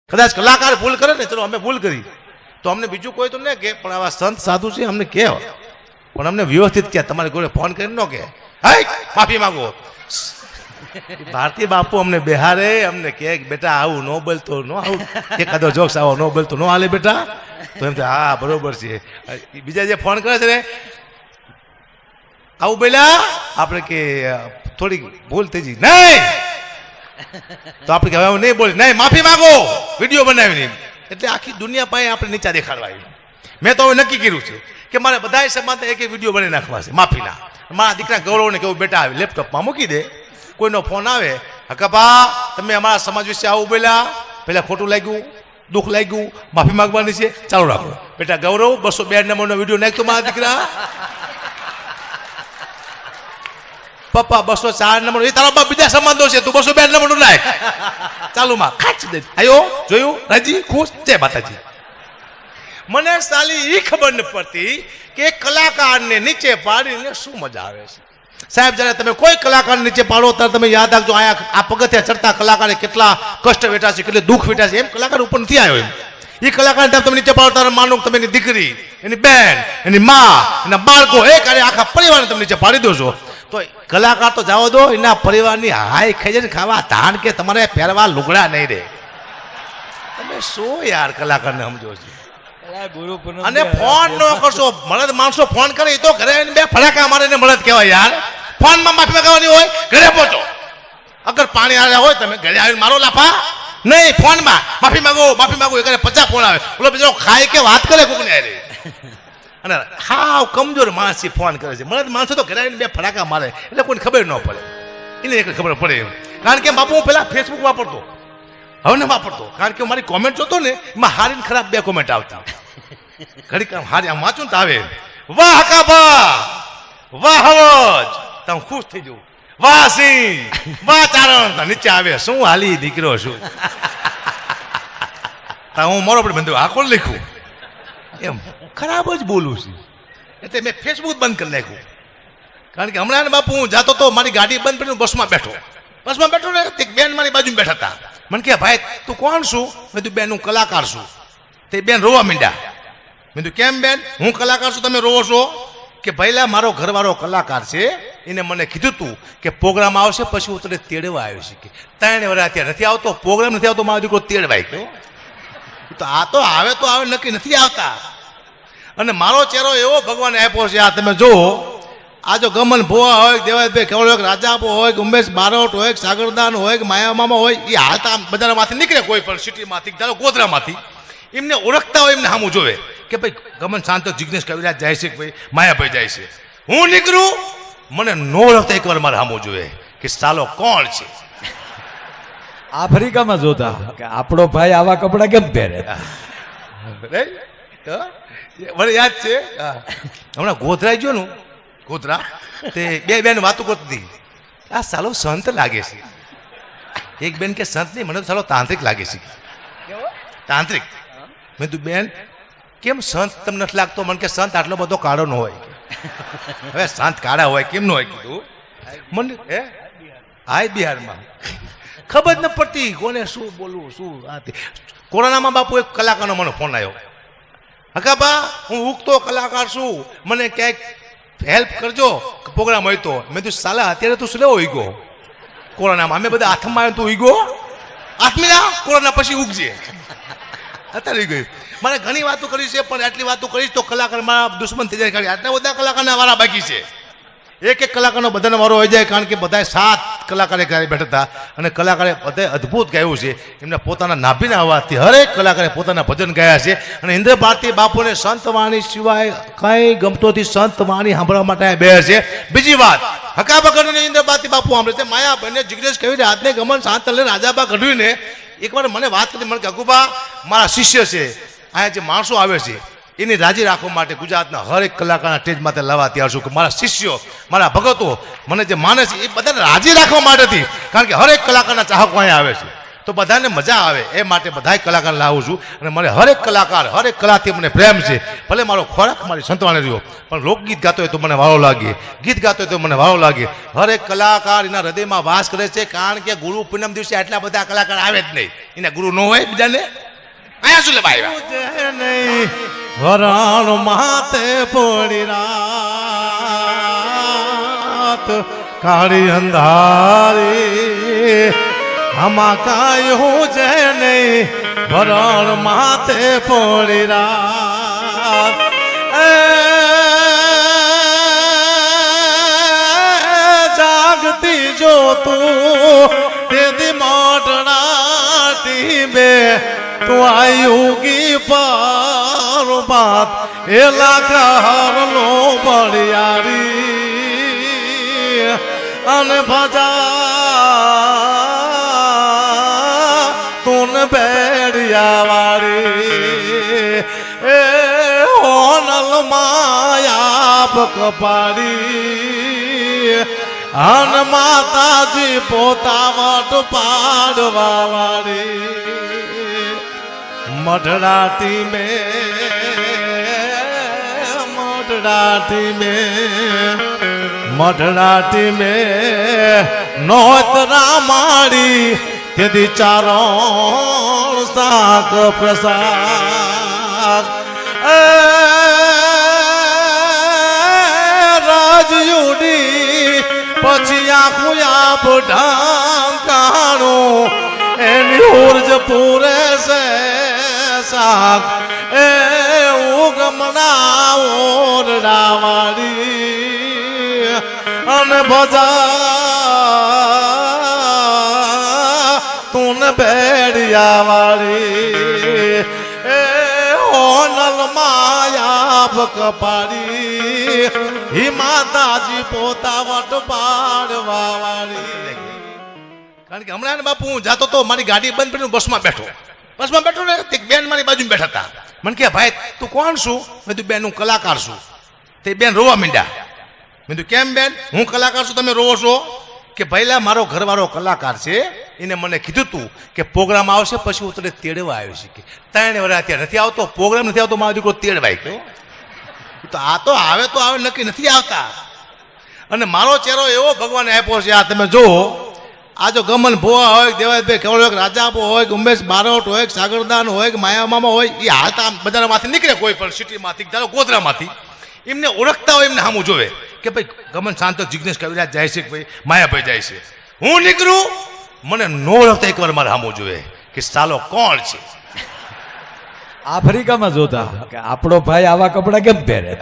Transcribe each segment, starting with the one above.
કદાચ કલાકાર ભૂલ કરે ને, ચલો અમે ભૂલ કરી તો અમને બીજું કોઈ તો ન કે, પણ આવા સંત સાધુ છે અમને કહે, પણ અમને વ્યવસ્થિત કહે, તમારી જોડે ફોન કરીને ન કે માફી માંગો. ભારતીય બાપુ અમને બેહારે, અમને કહે બેટા આવું ન બોલતો, ન આવું એકાદો જોક્સ આવો ન બોલતો ન હાલે બેટા, તો એમ થાય હા બરોબર છે. બીજા જે ફોન કરે છે ને આવું બોલ્યા આપણે કે થોડી ભૂલ થઈ ગઈ નહીં, તો આપણે કહેવાય નહીં બોલ નહીં માફી માંગો વિડીયો બનાવીને, એટલે આખી દુનિયા પાસે આપણે નીચા દેખાડવા આવ્યું. મેં તો હવે નક્કી કર્યું છે કે મારે બધા સમાજ એક એક વિડીયો બનાવી નાખવા છે માફીના. મારા દીકરા ગૌરવને કેવું બેટા આવે લેપટોપમાં મૂકી દે, કોઈનો ફોન આવે હકાપા તમે અમારા સમાજ વિશે આવું બોલ્યા, પેલા ખોટું લાગ્યું, દુઃખ લાગ્યું, માફી માંગવાની છે, ચાલુ રાખો બેટા. ગૌરવ 202 નંબરનો વિડીયો નાખતો મારા દીકરા. પપ્પા 204 નંબર એ તારા બાપ બીજા સંબંધો છે, તું 202 નંબર નું નાખ ચાલુ માં ખાચ દે. આયો જોયું રાજી ખુશ જય માતાજી. મને સાલી એ ખબર ન પડતી કે કલાકારને નીચે પાડીને શું મજા આવે છે. સાહેબ જ્યારે તમે કોઈ કલાકાર નીચે પાડો ત્યારે તમે યાદ રાખજો આ પગથિયા ચડતા કલાકારે કેટલા કષ્ટ વેઠા છે, કેટલી દુઃખ વેઠા છે. એમ કલાકાર ઉપર નથી આવ્યો. એમ એ કલાકાર તમે નીચે પાડો ત્યારે માનો તમે એની દીકરી, એની બેન, એની મા, એના બાળકો એક અને આખા પરિવારને તમે નીચે પાડી દો છો, તો કલાકાર તો જવા દો, એના પરિવારની હાય ખાઈ જાય ખાવા ધાન કે તમારે પહેરવા લુગડા નહીં રે. તમે શું યાર કલાકારને સમજો છો. અને ફોન ન કરશો, મળદ માણસો ફોન કરે એ તો ઘરે બે ફટાકા મારે મળદ કહેવાય યાર. ફોનમાં માફી માંગવાની હોય ઘરે પહોંચો, અગર પાણી આવ્યા હોય તમે ઘરે આવીને મારો લાફા નહીં, ફોનમાં માફી માંગો એ ઘરે 50 ફોન આવે, બોલો બીજો ખાય કે વાત કરે કોકને આરે. અને હાવ કમજોર માણસ ફોન કરે છે. મળદ માણસો તો ઘરે આવીને બે ફટાકા મારે એટલે કોઈને ખબર ન પડે, એને એક ખબર પડે એમ. કારણ કે બાપુ હું પેલા ફેસબુક વાપરતો, હવે ન વાપરતો, કારણ કે મારી કોમેન્ટ જોતો ને એમાં હારી ને ખરાબ બે કોમેન્ટ આવતા. ઘડી કામ હારી આમ વાંચું ને તો આવે વાહ હકાબા, વાહ હવજ, તો હું ખુશ થઈ જઉં, વાહ સિંહ, વાહ ચારણ, નીચે આવે શું હાલી દીકરો શું. હું મારો પણ બંધ આ કોણ લખ્યું એમ ખરાબ જ બોલું છું. એટલે મેં ફેસબુક બંધ કરી નાખ્યું. કારણ કે હમણાં બાપુ હું જાતો તો મારી ગાડી બંધ કરીને બસમાં બેઠો ને એક બેન મારી બાજુ બેઠા હતા. મને કે ભાઈ તું કોણ છું? મેં તું બેન હું કલાકાર છું. તે બેન રોવા માંડ્યા. મેં તું કેમ બેન હું કલાકાર છું તમે રોવો છો? કે ભાઈલા મારો ઘરવાળો કલાકાર છે, એને મને કીધું તું કે પ્રોગ્રામ આવશે પછી હું તને તેડવા આવ્યો છે. કે 3 વર્ષ અત્યારે નથી આવતો, પ્રોગ્રામ નથી આવતો, મારો દીકરો તેડવાય ગયો. તો આ તો આવે નક્કી નથી આવતા. અને મારો ચહેરો એવો ભગવાને આપ્યો છે, આ તમે જુઓ. આ જો ગમન ભુવા હોય, દેવાયભાઈ કેવળ હોય, રાજાપો હોય, ઉમેશ બારોટ હોય, સાગરદાન હોય, માયા મામા હોય, એ હાલતા બજારમાંથી નીકળે કોઈ પણ સિટીમાંથી, ધારો ગોધરામાંથી, એમને ઓળખતા હોય એમને સામું જોવે કે ભાઈ ગમન શાંત જિગ્નેશ કવિરાજ જાય છે, ભાઈ માયાભાઈ જાય છે. હું નીકળું મને ન ઓળખતા એકવાર મારે સામું જોવે કે સાલો કોણ છે. આફ્રિકામાં જોતા કે આપણો ભાઈ આવા કપડા કેમ પહેરે. મને યાદ છે હમણાં ગોધરા ગયો ને, ગોધરા તે બે બેન વાતો કરતી, આ સાલો સંત લાગે છે. એક બેન કે સંત નહીં, મને તો સાલો તાંત્રિક લાગે છે. તાંત્રિક. મેં તું બેન કેમ સંત તમને નથી લાગતો? મને કે સંત આટલો બધો કાળો ન હોય. હવે સંત કાળા હોય કેમ ન હોય કીધું મને. હાય બિહારમાં ખબર ન પડતી કોને શું બોલવું શું. કોરોનામાં બાપુ એક કલાકારનો મને ફોન આવ્યો, હકાબા હું ઉગતો કલાકાર છું, મને ક્યાંક હેલ્પ કરજો, પ્રોગ્રામ હોય તો. મેં તું સાલા અત્યારે તું શું લેવો ઉગ્યો કોરોનામાં? અમે બધા હાથમાં આવ્યો તું ઉગ્યો હાથમીના, કોરોના પછી ઉગજે. અત્યારે ગઈ. મારે ઘણી વાતો કરી છે, પણ આટલી વાતો કરીશ તો કલાકાર મારા દુશ્મન થઈ જાય. આટલા બધા કલાકારના વારા બાકી છે. એક કલાકારનો બધાનો વારો હોય જાય, કારણ કે બધા 7 કલાકારે ઘરે બેઠા હતા અને કલાકારે બધાએ અદ્ભુત ગાયું છે. એમના પોતાના નાભીના અવાજથી હરેક કલાકારે પોતાના ભજન ગાયા છે. અને ઇન્દ્ર ભારતી બાપુને સંતવાણી સિવાય કંઈ ગમતોથી સંતવાણી સાંભળવા માટે બે છે. બીજી વાત, હકાબા ગઢવીને ઇન્દ્ર ભારતી બાપુ સાંભળે છે, માયાભાઈને જિગ્નેશ કવિરાજને ગમન શાંતલને રાજાબા ગઢવીને એકવાર મને વાત કરી. મને કે અગુબા મારા શિષ્ય છે, અહીંયા જે માણસો આવે છે એની રાજી રાખવા માટે ગુજરાતના હરેક કલાકારના સ્ટેજ માટે લાવવા તૈયાર છું. કે મારા શિષ્યો, મારા ભગતો મને જે માને છે એ બધાને રાજી રાખવા માટેથી, કારણ કે હરેક કલાકારના ચાહકો અહીંયા આવે છે તો બધાને મજા આવે એ માટે બધાય કલાકાર લાવું છું. અને મને હરેક કલાકાર, હરેક કલાથી મને પ્રેમ છે. ભલે મારો ખોરાક મારી સંતવાણી રહ્યો, પણ લોકગીત ગાતો હોય તો મને વારો લાગે, ગીત ગાતો હોય તો મને વારો લાગે. હરેક કલાકાર એના હૃદયમાં વાસ કરે છે, કારણ કે ગુરુ પૂનમ દિવસે આટલા બધા કલાકાર આવે જ નહીં. એના ગુરુ ન હોય બીજાને. અહીંયા શું લેવા આવ્યા? નહીં વરાણ માતે પડી રાત કાળી અંધારી આમાં કાયું છે નહીં વરાણ માતે પડી રાત જાગતી જો તું તેદી મોટણાતી બે તું આયુગી પર બાત એલા કર લો બળિયારી અને ભજા તું બેડિયા વાળી એ હોનલ માયા કપાડી અન માતાજી પોતા વટ પાડવા વાળી મઢડાતી મેં નોતરા માડી તેથી ચારણ શાક પ્રસાદ રાજયુડી પછી આખું આપ ઢાંકાણું એની ઉર્જ પૂરે છે શાક એ ઉગમણા ઓરડાવાળી અને ભજા તું બેડિયા વાળી એ હોનલ માયા કપાડી હિ માતાજી પોતા વટ પાડવા વાળી. કારણ કે હમણાં બાપુ હું જાતો તો મારી ગાડી બંધ કરીને બસમાં બેઠો ને તે બેન મારી બાજુમાં બેઠા હતા. મને કે ભાઈ તું કોણ છું? મેં તું બેન હું કલાકાર છું. તે બેન રોવા માંડ્યા. મેં તું કેમ બેન? હું કલાકાર છું તમે રોવો છો? કે ભાઈલા મારો ઘરવાળો કલાકાર છે એને મને કીધું તું કે પ્રોગ્રામ આવશે પછી હું તને તેડવા આવ્યો છે કે 3 વર્ષ અત્યારે નથી આવતો પ્રોગ્રામ નથી આવતો મારો દીકરો તેડવાય ગયો તો આ તો આવે નક્કી નથી આવતા. અને મારો ચહેરો એવો ભગવાને આપ્યો છે આ તમે જુઓ. આ જો ગમન ભુવા હોય દેવાયતભાઈ કેવળ હોય રાજાપો હોય ઉમેશ બારોટ હોય સાગરદાન હોય કે માયા મામા હોય એ હાલતા બજારમાંથી નીકળે કોઈ પણ સિટીમાંથી ધારો ગોધરામાંથી એમને ઓળખતા હોય એમને સામું જોવે કે ભાઈ ગમન શાંત જિગ્નેશ કવિરાજ જાય છે કે ભાઈ માયાભાઈ જાય છે. હું નીકળું મને નો ઓળખતા એકવાર મારે સામું જોવે કે સાલો કોણ છે. આફ્રિકામાં જોતા કે આપણો ભાઈ આવા કપડા કેમ પહેરે.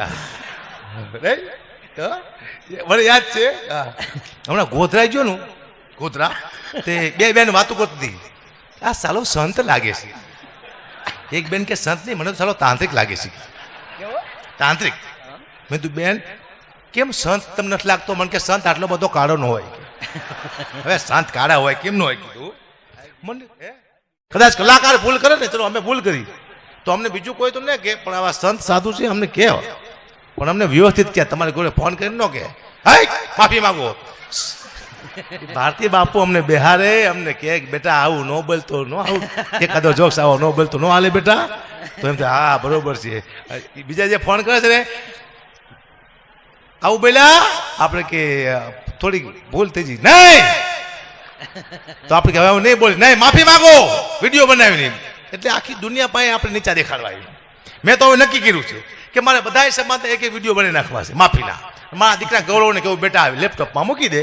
મને યાદ છે હમણાં ગોધરા ગયો નું ગોધરા તે બે બેન વાતો કરતી હતી આ સાલો સંત લાગે છે. એક બેન કે સંત નહીં મને તો સાલો તાંત્રિક લાગે છે. તાંત્રિક. મેં તું બેન કેમ સંત તમને નથી લાગતો? મને કે સંત આટલો બધો કાળો ન હોય. હવે સંત કાળા હોય કેમ ન હોય કીધું મને કદાચ કલાકાર ભૂલ કરે ને ચલો અમે ભૂલ કરી તો અમને બીજું કોઈ તો નહીં કે પણ આવા સંત સાધુ છે અમને કે પણ અમને વ્યવસ્થિત કે તમારે ઘરે ફોન કરીને ન કે માફી માંગો. ભારતીય બાપુ અમને બિહારે અમને કે બેટા આવું ન બોલતો ન આવું એકાદો જોક્સ આવો ન બોલતો ન હાલે બેટા તો એમ હા બરોબર છે. બીજા જે ફોન કરે છે ને આવું બોલ્યા આપણે કે થોડીક ભૂલ થઈ ગઈ નહીં તો આપણે કે હવે નહીં બોલી નહીં માફી માંગો વિડીયો બનાવીને એટલે આખી દુનિયા પાસે આપણે નીચા દેખાડવા આવ્યું. મેં તો હવે નક્કી કર્યું છે કે મારે બધા સમાજને એક વિડીયો બનાવી નાખવા છે માફીના. મારા દીકરા ગૌરવને કેવું બેટા લેપટોપમાં મૂકી દે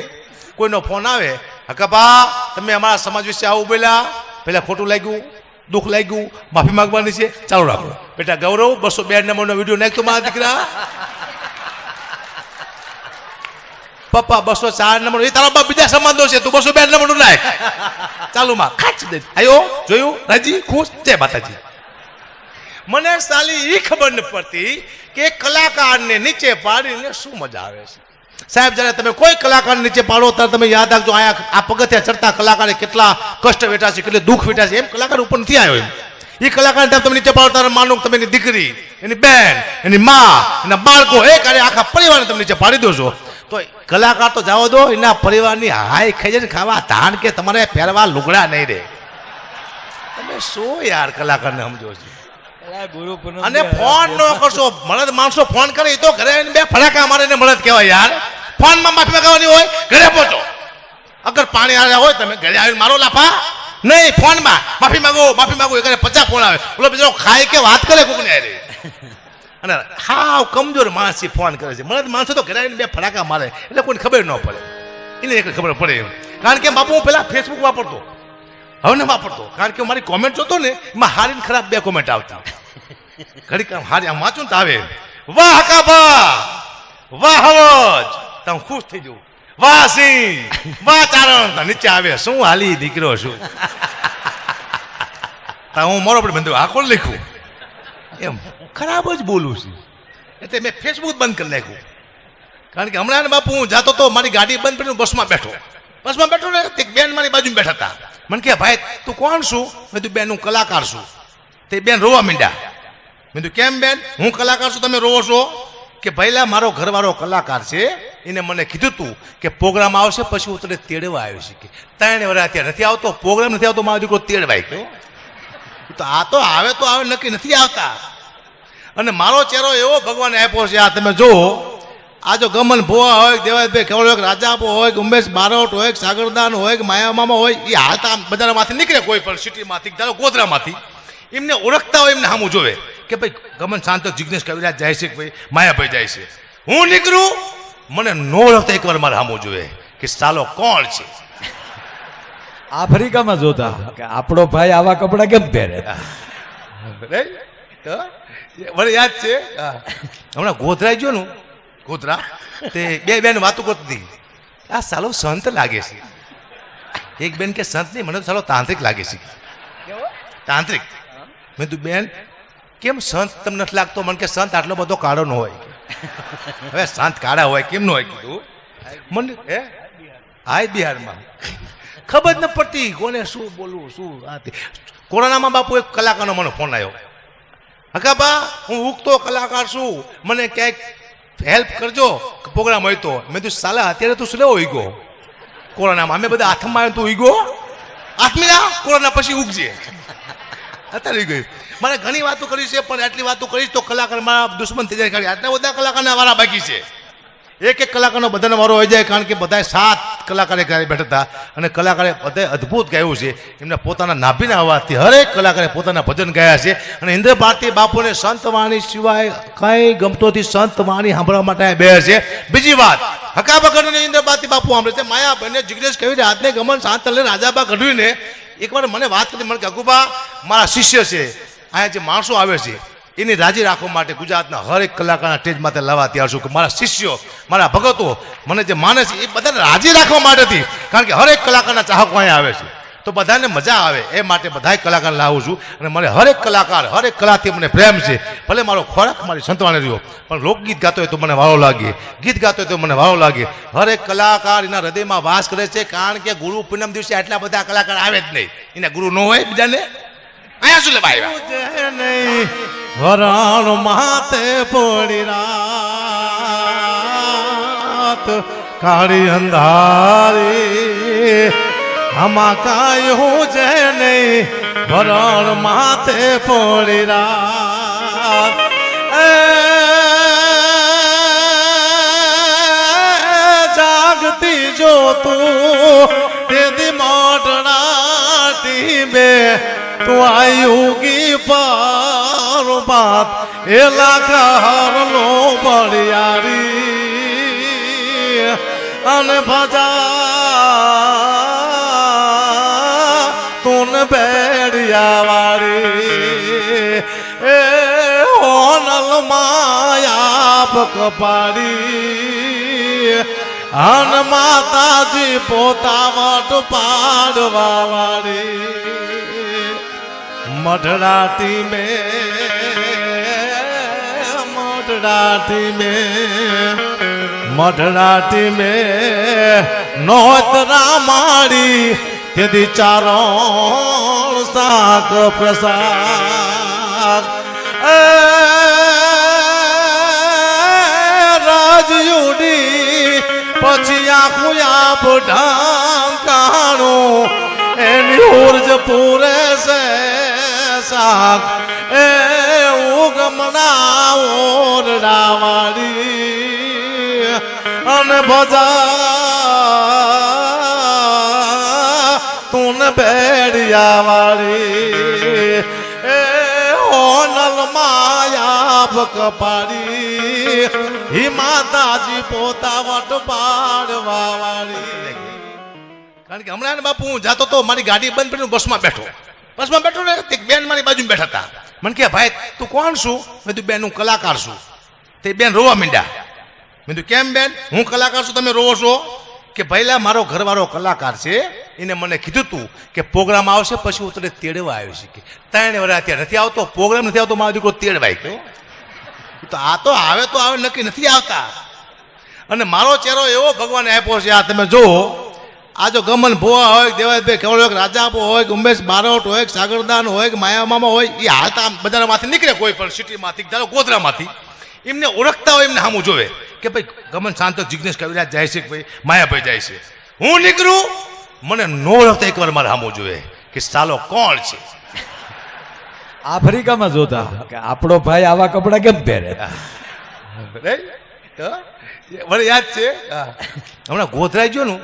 કોઈનો ફોન આવે હકાબા તમે અમારા સમાજ વિશે આવું બોલ્યા પેલા ખોટું લાગ્યું દુઃખ લાગ્યું માફી માંગવાની છે ચાલુ રાખો બેટા ગૌરવ 202 નંબરનો વિડીયો નાખતો મારા દીકરા પપ્પા 204 નંબર એ તારા બાપ બીજા સમાજનો છે તું 202 નંબરનું નાખ ચાલુ માં ખાચ દે આયો જોયું રાજી ખુશ જય માતાજી. મને સાલી એ ખબર ન પડતી કે કલાકારને નીચે પાડીને શું મજા આવે છે. સાહેબ જ્યારે તમે કોઈ કલાકાર નીચે પાડો ત્યારે તમે યાદ રાખજો આ પગથિયા ચડતા કલાકારે કેટલા કષ્ટ વેઠા છે કેટલે દુઃખ વેઠા છે એમ કલાકાર ઉપર નથી આવ્યો. એમ એ કલાકાર તમે નીચે પાડો ત્યારે માનો તમે એની દીકરી એની બેન એની મા એના બાળકો એક અરે આખા પરિવારને તમે નીચે પાડી દો છો તો કલાકાર તો જવા દો એના પરિવારની હાય ખાઈ જાય ખાવા ધાન કે તમારે પહેરવા લુગડા નહીં રહે. તમે શું યાર કલાકારને સમજો છો. અને ફોન ન કરશો મળદ માણસો ફોન કરે તો ઘરે આવીને બે ફડાકા મારીને મળદ કહેવાય યાર. ફોનમાં માફી માંગવાની હોય ઘરે પહોંચો અગર પાણી આવ્યા હોય તમે ઘરે આવીને મારો લાફા નહીં ફોનમાં માફી માંગો એ 50 ફોન આવે. ઓલો બીજો ખાય કે વાત કરે કોકને અરે અને હાવ કમજોર માણસ ફોન કરે છે. મને માણસો તો ઘરે આવીને 2 ફટાકા મારે એટલે કોઈને ખબર ન પડે. એને એક ખબર પડે એમ. કારણ કે બાપુ હું પેલા ફેસબુક વાપરતો, હવે ને વાપરતો. કારણ કે મારી કોમેન્ટ જોતો ને એમાં હારી ને ખરાબ 2 કોમેન્ટ આવતી. ઘડી કામ હારી આમ વાંચું તો આવે વાહ કાબા વાહ હવજ તો હું ખુશ થઈ જઉં. વાહ સિંહ વાહ ચારણ નીચે આવે શું હાલી દીકરો શું હું મારો પણ બંધ આખો લખું એમ ખરાબ જ બોલું છું. એટલે મેં ફેસબુક બંધ કરી નાખ્યું. કારણ કે હમણાં બાપુ હું જાતો તો મારી ગાડી બંધ કરીને બસમાં બેઠો ને તે બેન મારી બાજુમાં બેઠા હતા. મને કે ભાઈ તું કોણ છું? મેં તું બેન હું કલાકાર છું. તે બેન રોવા માંડ્યા. મેં તું કેમ બેન હું કલાકાર છું તમે રોવો છો? કે પહેલા મારો ઘરવાળો કલાકાર છે એને મને કીધું તું કે પ્રોગ્રામ આવશે પછી હું તને તેડવા આવ્યો છે. કે 3 વર્ષ અત્યારે નથી આવતો પ્રોગ્રામ નથી આવતો મારો દીકરો તેડવાય ગયો. તો આ તો આવે નક્કી નથી આવતા. અને મારો ચહેરો એવો ભગવાને આપ્યો છે. આ તમે જુઓ આ જો ગમન ભુવા હોય દેવાયભાઈ કેવળ હોય રાજાપો હોય ઉમેશ બારોટ હોય સાગરદાન હોય કે માયા મામા હોય એ હાલતા બજારમાંથી નીકળે કોઈ પણ સિટીમાંથી ધારો ગોધરામાંથી એમને ઓળખતા હોય એમને સામું જોવે કે ભાઈ ગમન શાંત જિગ્નેશ કવિરાજ જાય છે કે ભાઈ માયાભાઈ જાય છે. હું નીકળું મને નો ઓળખતા એકવાર મારે સામું જોવે કે સાલો કોણ છે. આફ્રિકામાં જોતા કે આપણો ભાઈ આવા કપડા કેમ પહેરે. મને યાદ છે હમણાં ગોધરા ગયો ને ગોધરા તે 2 બેન વાતો કરતી હતી. આ સાલો સંત લાગે છે. એક બેન કે સંત નહીં મને તો સાલો તાંત્રિક લાગે છે. તાંત્રિક. મેં તું બેન કેમ સંત તમને નથી લાગતો? મને કે સંત આટલો બધો કાળો ન હોય. હવે સંત કાળા હોય કેમ ન હોય કીધું મને હાય બિહારમાં ખબર ન પડતી કોને શું બોલવું શું. કોરોનામાં બાપુ એક કલાકારનો મને ફોન આવ્યો. હકાબા હું ઉગતો કલાકાર છું મને ક્યાંક હેલ્પ કરજો પ્રોગ્રામ હોય તો. મેં તું સાલા અત્યારે તું શું હોય ગયો કોરોનામાં અમે બધા હાથમાં આવ્યો તું ઉગો આત્મીલા કોરોના પછી ઉગજે અત્યારે ગયું. મારે ઘણી વાતો કરી છે પણ આટલી વાતો કરીશ તો કલાકાર મારા દુશ્મન થઈ જાય. આટલા બધા કલાકારના વારા બાકી છે. એક કલાકારનો બધાનો વારો હોય જાય. કારણ કે બધા 7 કલાકારે ઘરે બેઠા હતા અને કલાકારે બધાએ અદ્ભુત ગાયું છે. એમના પોતાના નાભીના અવાજથી હરેક કલાકારે પોતાના ભજન ગાયા છે. અને ઇન્દ્ર ભારતી બાપુને સંત વાણી સિવાય કઈ ગમતોથી સંત વાણી સાંભળવા માટે બે છે. બીજી વાત હકાબા ગઢવીને ઇન્દ્ર ભારતી બાપુ સાંભળે છે. માયાભાઈને જિગ્નેશ કવિરાજ હાથને ગમન શાંતલે રાજાબા ગઢવીને એકવાર મને વાત કરી. મને કે અગુબા મારા શિષ્ય છે અહીંયા જે માણસો આવે છે એની રાજી રાખવા માટે ગુજરાતના હરેક કલાકારના સ્ટેજ માટે લાવવા તૈયાર છું. કે મારા શિષ્યો મારા ભગતો મને જે માને છે એ બધાને રાજી રાખવા માટેથી. કારણ કે હરેક કલાકારના ચાહકો અહીંયા આવે છે તો બધાને મજા આવે એ માટે બધા કલાકાર લાવું છું. અને મને હરેક કલાકાર હરેક કલાથી મને પ્રેમ છે. ભલે મારો ખોરાક મારી સંતવાણી રહ્યો પણ લોકગીત ગાતો હોય તો મને વારો લાગે, ગીત ગાતો હોય તો મને વારો લાગે. હરેક કલાકાર એના હૃદયમાં વાસ કરે છે. કારણ કે ગુરુ પૂનમ દિવસે આટલા બધા કલાકાર આવે જ નહીં. એના ગુરુ ન હોય બીજાને અહીંયા શું લેવા આવ્યા. વરણ માતે પડી રાત કાળી અંધારી આમાં કાંઈ હું છે નહીં. વરણ માતે પડી રાત જાગતી જો તું તેથી મોટડા ટીબે તું આયુગી પર બાત એ લાખાર લો બળિયારી અને ભજા તું બેડિયા વાળી એ હોનલ માયા પકપાડી અન માતાજી પોતા વટ પાડવા વાળી મઢડાટી में नोतरा माड़ी यदि चारों साक प्रसाद राजयुडी पछिया खुया ढांकाणो एनी उर्ज पूरे से साक ए उगमना ओरડાવાળી અને ભજા તું બેડિયા નળિયા વાળી એ હોનલ માયા કપાડી હી માતાજી પોતા વટ પાડવા વાળી. કારણ કે હમણાં ને બાપુ હું જાતો તો મારી ગાડી બંધ કરીને બસમાં બેઠો ને એક બેન મારી બાજુ બેઠા હતા. મને કે ભાઈ તું કોણ છું? મેં તું બેન હું કલાકાર છું. તે બેન રોવા માંડ્યા. મેં તું કેમ બેન? હું કલાકાર છું, તમે રોવો છો? કે ભાઈલા મારો ઘરવાળો કલાકાર છે, એને મને કીધું તું કે પ્રોગ્રામ આવશે પછી હું તને તેડવા આવ્યો છે. કે 3 વર્ષ અત્યારે નથી આવતો, પ્રોગ્રામ નથી આવતો, મારો દીકરો તેડવાય ગયો. તો આ તો આવે નક્કી નથી આવતા. અને મારો ચહેરો એવો ભગવાને આપ્યો છે, આ તમે જુઓ. આ જો ગમન ભુવા હોય, દેવાયભાઈ કેવળ હોય, રાજાપો હોય, ઉમેશ બારોટ હોય, સાગરદાન હોય, માયામામા હોય, એ હાલતા બજારમાંથી નીકળે કોઈ પણ સિટીમાંથી, ધારો ગોધરામાંથી, એમને ઓળખતા હોય, એમને સામું જોવે કે ભાઈ ગમન શાંત જિગ્નેશ કવિરાજ જાય છે, ભાઈ માયાભાઈ જાય છે. હું નીકળું, મને નો ઓળખતા એકવાર મારે સામું જોવે કે સાલો કોણ છે. આફ્રિકામાં જોતા કે આપણો ભાઈ આવા કપડા કેમ પહેરે. મને યાદ છે હમણાં ગોધરા ગયો ને,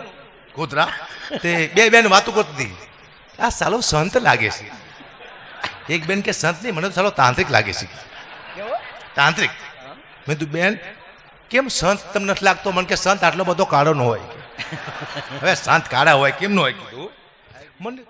ગોધરા તે બે બેન વાતો કરતી હતી. આ સાલો સંત લાગે છે. એક બેન કે સંત નહીં, મને તો સાલો તાંત્રિક લાગે છે. તાંત્રિક. મેં તું બેન કેમ સંત તમને નથી લાગતો? મને કે સંત આટલો બધો કાળો ન હોય. હવે સંત કાળા હોય કેમ ન હોય કીધું મને.